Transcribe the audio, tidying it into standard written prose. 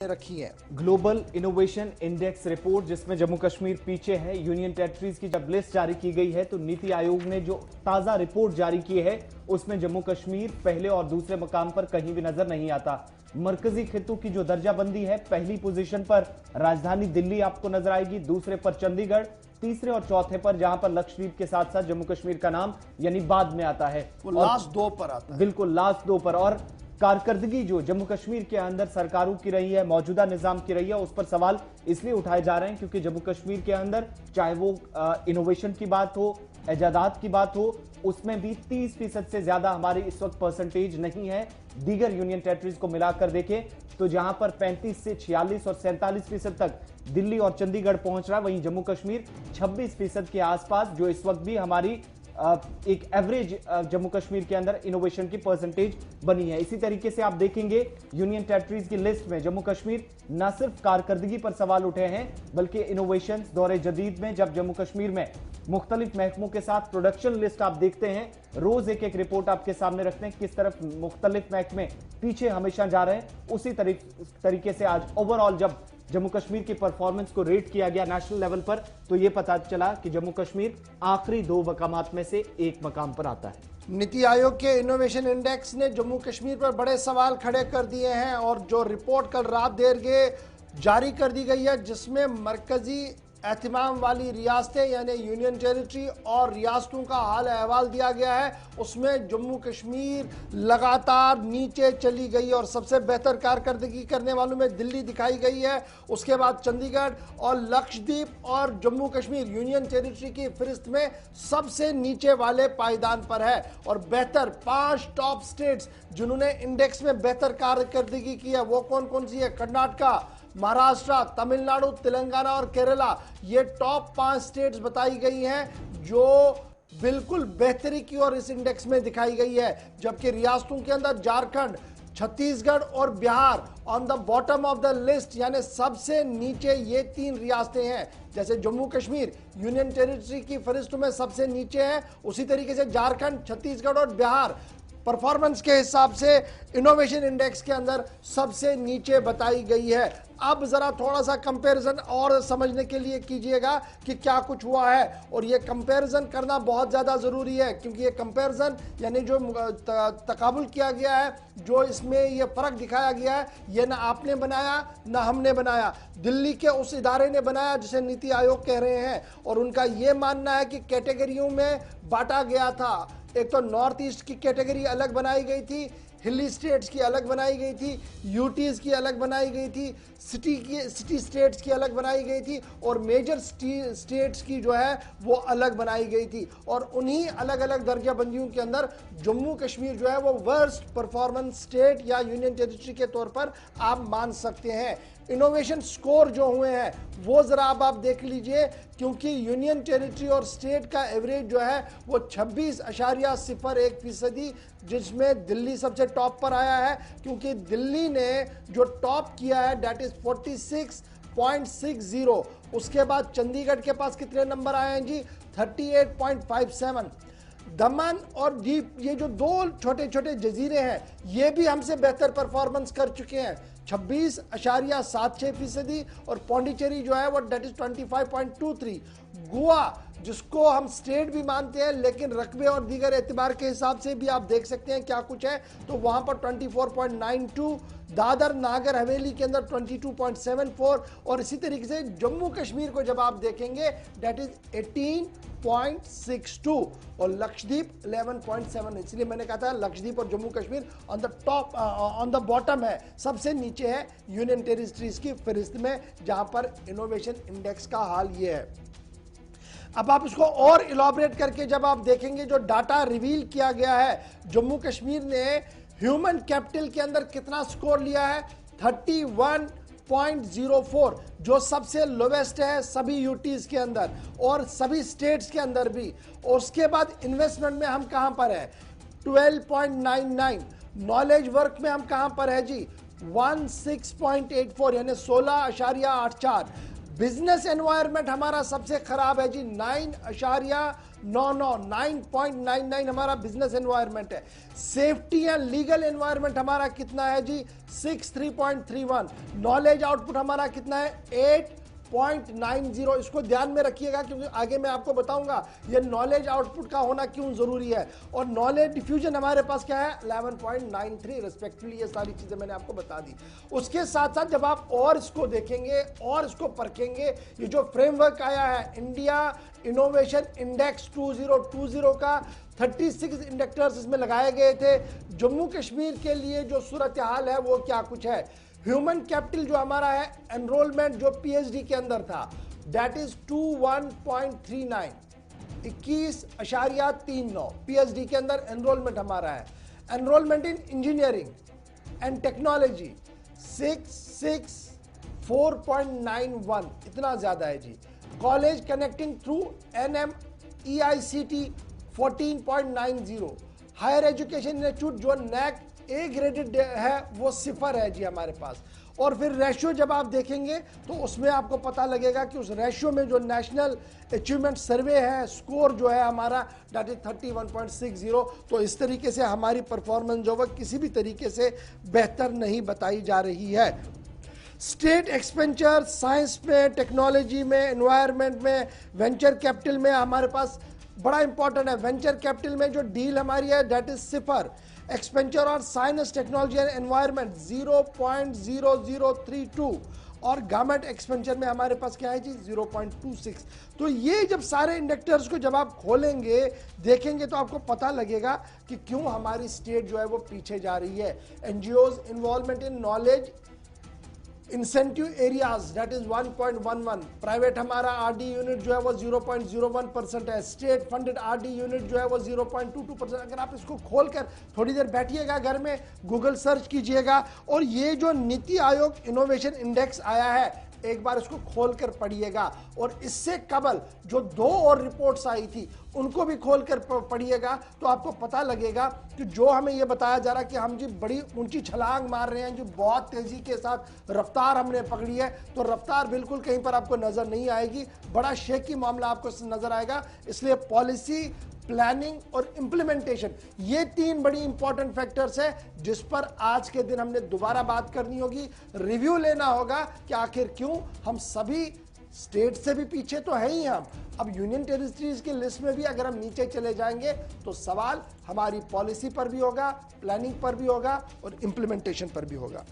रखी है। Global innovation index report जिसमें जम्मू कश्मीर पीछे है। यूनियन टेरिटरीज की जब लिस्ट जारी की गई है तो नीति आयोग ने जो ताजा रिपोर्ट जारी की है उसमें जम्मू कश्मीर पहले और दूसरे मकाम पर कहीं भी नजर नहीं आता। मरकजी खित्तों की जो दर्जाबंदी है, पहली पोजीशन पर राजधानी दिल्ली आपको नजर आएगी, दूसरे पर चंडीगढ़, तीसरे और चौथे पर जहां पर लक्षद्वीप के साथ साथ जम्मू कश्मीर का नाम यानी बाद में आता है, वो लास्ट दो पर आता है। बिल्कुल लास्ट दो पर। और कारकर्दगी जो जम्मू कश्मीर के अंदर सरकारों की रही है, मौजूदा निजाम की रही है, उस पर सवाल इसलिए उठाए जा रहे हैं क्योंकि जम्मू कश्मीर के अंदर चाहे वो इनोवेशन की बात हो, इजादात की बात हो, उसमें भी 30% से ज्यादा हमारी इस वक्त परसेंटेज नहीं है। दीगर यूनियन टेरिटरीज को मिलाकर देखें तो जहां पर 35 से 46 और 47% तक दिल्ली और चंडीगढ़ पहुंच रहा है, वहीं जम्मू कश्मीर 26% के आसपास, जो इस वक्त भी हमारी एक एवरेज जम्मू कश्मीर के अंदर इनोवेशन की परसेंटेज बनी है। इसी तरीके से आप देखेंगे यूनियन टेरिटरीज की लिस्ट में जम्मू कश्मीर न सिर्फ कारकर्दगी पर सवाल उठे हैं बल्कि इनोवेशन दौरे जदीद में जब जम्मू कश्मीर में मुख्तलिफ महकमों के साथ प्रोडक्शन लिस्ट आप देखते हैं, रोज एक एक रिपोर्ट आपके सामने रखते हैं किस तरफ मुख्तलिफ महकमे पीछे हमेशा जा रहे हैं। उसी तरीके से आज ओवरऑल जब जम्मू कश्मीर की परफॉर्मेंस को रेट किया गया नेशनल लेवल पर तो यह पता चला कि जम्मू कश्मीर आखिरी दो मकामात में से एक मकाम पर आता है। नीति आयोग के इनोवेशन इंडेक्स ने जम्मू कश्मीर पर बड़े सवाल खड़े कर दिए हैं और जो रिपोर्ट कल रात देर के जारी कर दी गई है जिसमें मरकजी एहतिमाम वाली रियासतें यानी यूनियन टेरिटरी और रियासतों का हाल अहवाल दिया गया है, उसमें जम्मू कश्मीर लगातार नीचे चली गई और सबसे बेहतर कारकर्दगी करने वालों में दिल्ली दिखाई गई है। उसके बाद चंडीगढ़ और लक्षद्वीप और जम्मू कश्मीर यूनियन टेरिटरी की फहरिस्त में सबसे नीचे वाले पायदान पर है। और बेहतर 5 टॉप स्टेट्स जिन्होंने इंडेक्स में बेहतर कारकर्दगी की है वो कौन कौन सी है? कर्नाटका, महाराष्ट्र, तमिलनाडु, तेलंगाना और केरला, ये टॉप 5 स्टेट्स बताई गई हैं जो बिल्कुल बेहतरी की और इस इंडेक्स में दिखाई गई है। जबकि रियासतों के अंदर झारखंड, छत्तीसगढ़ और Bihar on the bottom of the list यानी सबसे नीचे ये 3 रियासतें हैं। जैसे जम्मू कश्मीर यूनियन टेरिटरी की फहरिस्तों में सबसे नीचे है, उसी तरीके से झारखंड, छत्तीसगढ़ और बिहार परफॉर्मेंस के हिसाब से इनोवेशन इंडेक्स के अंदर सबसे नीचे बताई गई है। अब जरा थोड़ा सा कंपैरिजन और समझने के लिए कीजिएगा कि क्या कुछ हुआ है, और ये कंपैरिजन करना बहुत ज़्यादा ज़रूरी है क्योंकि ये कंपैरिजन यानी जो तकाबुल किया गया है, जो इसमें ये फ़र्क दिखाया गया है, ये ना आपने बनाया ना हमने बनाया, दिल्ली के उस इदारे ने बनाया जिसे नीति आयोग कह रहे हैं। और उनका ये मानना है कि कैटेगरियों में बांटा गया था। एक तो नॉर्थ ईस्ट की कैटेगरी अलग बनाई गई थी, हिली स्टेट्स की अलग बनाई गई थी, यूटीज की अलग बनाई गई थी, सिटी स्टेट्स की अलग बनाई गई थी और मेजर स्टेट्स की जो है वो अलग बनाई गई थी। और उन्हीं अलग अलग दर्जाबंदियों के अंदर जम्मू कश्मीर जो है वो वर्स्ट परफॉर्मेंस स्टेट या यूनियन टेरिटरी के तौर पर आप मान सकते हैं। इनोवेशन स्कोर जो हुए हैं वो जरा अब आप देख लीजिए क्योंकि यूनियन टेरिटरी और स्टेट का एवरेज जो है वो 26.01%, जिसमें दिल्ली सबसे टॉप पर आया है क्योंकि दिल्ली ने जो टॉप किया है दैट इज 46.60। उसके बाद चंडीगढ़ के पास कितने नंबर आए हैं जी? 38.57। दमन और दीप, ये जो 2 छोटे छोटे जजीरे हैं, ये भी हमसे बेहतर परफॉर्मेंस कर चुके हैं, 26.76%। और पौंडीचेरी जो है वो डेट इज 25.23। गोवा जिसको हम स्टेट भी मानते हैं लेकिन रकबे और दीगर एतबार के हिसाब से भी आप देख सकते हैं क्या कुछ है, तो वहां पर 24.92। दादर नागर हवेली के अंदर 22.74। और इसी तरीके से जम्मू कश्मीर को जब आप देखेंगे डेट इज 18.62 और लक्षद्वीप 11.7। इसलिए मैंने कहा था लक्षद्वीप और Jammu Kashmir on the top on the bottom है, सबसे नीचे है यूनियन टेरिटरीज की फहरिस्त में, जहां पर इनोवेशन इंडेक्स का हाल ये है। अब आप इसको और इलॉबरेट करके जब आप देखेंगे जो डाटा रिवील किया गया है, जम्मू कश्मीर ने ह्यूमन कैपिटल के अंदर कितना स्कोर लिया है? 31.04, जो सबसे लोवेस्ट है सभी यूटीज के अंदर और सभी स्टेट्स के अंदर भी। और उसके बाद इन्वेस्टमेंट में हम कहां पर है? 12.99। नॉलेज वर्क में हम कहां पर है जी? 16.84 यानी 16.84। बिजनेस एनवायरनमेंट हमारा सबसे खराब है जी, 9.99 हमारा बिजनेस एनवायरनमेंट है। सेफ्टी एंड लीगल एनवायरनमेंट हमारा कितना है जी, 63.31। नॉलेज आउटपुट हमारा कितना है, 8.90। इसको ध्यान में रखिएगा क्योंकि आगे मैं आपको बताऊंगा ये नॉलेज आउटपुट का होना क्यों जरूरी है। और नॉलेज डिफ्यूजन हमारे पास क्या है, 11.93 रिस्पेक्टिवली। ये सारी चीजें मैंने आपको बता दी। उसके साथ साथ जब आप और इसको देखेंगे और इसको परखेंगे, ये जो फ्रेमवर्क आया है इंडिया इनोवेशन इंडेक्स 2020 का, 36 इंडेक्टर्स इसमें लगाए गए थे। जम्मू कश्मीर के लिए जो सूरत हाल है वो क्या कुछ है। ह्यूमन कैपिटल जो हमारा है, एनरोलमेंट जो पीएचडी के अंदर था, दैट इज 21.39, 21.39 पीएचडी के अंदर एनरोलमेंट हमारा है। Enrolment in engineering and technology 664.91, इतना ज्यादा है जी। College connecting through NMEICT 14.90। Higher education institute जो नैक ए ग्रेडेड है वो 0 है जी हमारे पास। और फिर रेशियो जब आप देखेंगे तो उसमें आपको पता लगेगा कि उस रेशियो में जो नेशनल अचीवमेंट सर्वे है, स्कोर जो है हमारा, दैट इज 31.60। तो इस तरीके से हमारी परफॉर्मेंस जो है किसी भी तरीके से बेहतर नहीं बताई जा रही है। स्टेट एक्सपेंचर साइंस में, टेक्नोलॉजी में, एनवायरनमेंट में, वेंचर कैपिटल में हमारे पास बड़ा इंपॉर्टेंट है। वेंचर कैपिटल में जो डील हमारी है दैट इज 0। एक्सपेंचर और साइंस, टेक्नोलॉजी एंड एनवायरनमेंट 0.0032। और गवर्नमेंट एक्सपेंचर में हमारे पास क्या है जी, 0.26। तो ये जब सारे इंडेक्टर्स को जब आप खोलेंगे, देखेंगे, तो आपको पता लगेगा कि क्यों हमारी स्टेट जो है वो पीछे जा रही है। NGOs involvement in knowledge incentive areas that is 1.11। Private हमारा आरडी यूनिट जो है वो 0.01% है। स्टेट फंडेड आरडी यूनिट जो है वो 0.22%। अगर आप इसको खोलकर थोड़ी देर बैठिएगा घर में, गूगल सर्च कीजिएगा, और ये जो नीति आयोग इनोवेशन इंडेक्स आया है एक बार इसको खोलकर पढ़िएगा। और इससे कबल जो 2 और रिपोर्ट्स आई थी उनको भी खोलकर पढ़िएगा, तो आपको पता लगेगा कि जो हमें ये बताया जा रहा है कि हम जी बड़ी ऊंची छलांग मार रहे हैं, जो बहुत तेजी के साथ रफ्तार हमने पकड़ी है, तो रफ्तार बिल्कुल कहीं पर आपको नजर नहीं आएगी। बड़ा शेकी मामला आपको नजर आएगा। इसलिए पॉलिसी, प्लानिंग और इंप्लीमेंटेशन, ये 3 बड़ी इंपॉर्टेंट फैक्टर्स है जिस पर आज के दिन हमने दोबारा बात करनी होगी, रिव्यू लेना होगा कि आखिर क्यों हम सभी स्टेट से भी पीछे तो है ही हम। अब यूनियन टेरिटरीज की लिस्ट में भी अगर हम नीचे चले जाएंगे तो सवाल हमारी पॉलिसी पर भी होगा, प्लानिंग पर भी होगा और इंप्लीमेंटेशन पर भी होगा।